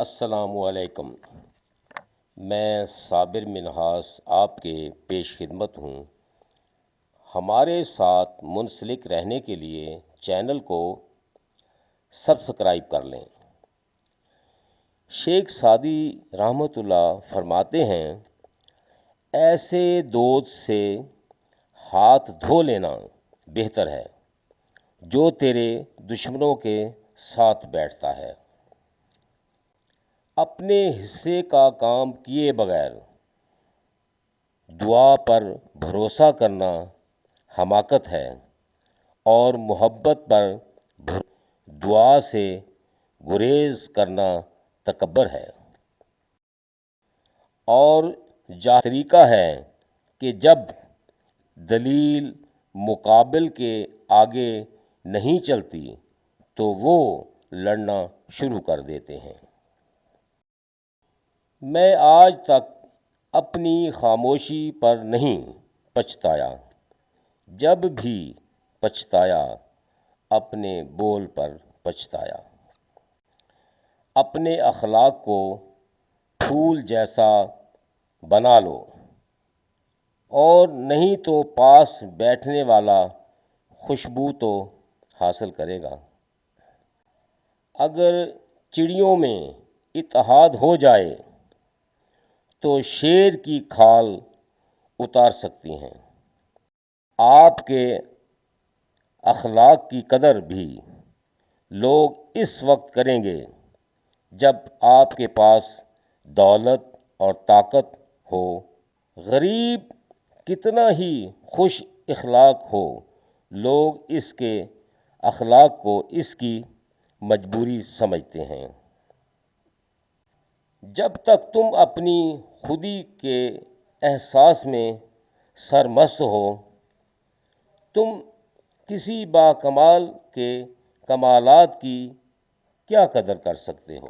السلام علیکم۔ میں صابر منہاس آپ کے پیش خدمت ہوں۔ ہمارے ساتھ منسلک رہنے کے لیے چینل کو سبسکرائب کر لیں۔ شیخ سعدی رحمۃ اللہ فرماتے ہیں، ایسے دوست سے ہاتھ دھو لینا بہتر ہے جو تیرے دشمنوں کے ساتھ بیٹھتا ہے۔ اپنے حصے کا کام کیے بغیر دعا پر بھروسہ کرنا حماقت ہے، اور محبت پر دعا سے گریز کرنا تکبر ہے۔ اور طریقہ ہے کہ جب دلیل مقابل کے آگے نہیں چلتی تو وہ لڑنا شروع کر دیتے ہیں۔ میں آج تک اپنی خاموشی پر نہیں پچھتایا، جب بھی پچھتایا اپنے بول پر پچھتایا۔ اپنے اخلاق کو پھول جیسا بنا لو، اور نہیں تو پاس بیٹھنے والا خوشبو تو حاصل کرے گا۔ اگر چڑیوں میں اتحاد ہو جائے تو شیر کی کھال اتار سکتی ہیں۔ آپ کے اخلاق کی قدر بھی لوگ اس وقت کریں گے جب آپ کے پاس دولت اور طاقت ہو۔ غریب کتنا ہی خوش اخلاق ہو، لوگ اس کے اخلاق کو اس کی مجبوری سمجھتے ہیں۔ جب تک تم اپنی خودی کے احساس میں سرمست ہو، تم کسی باکمال کے کمالات کی کیا قدر کر سکتے ہو؟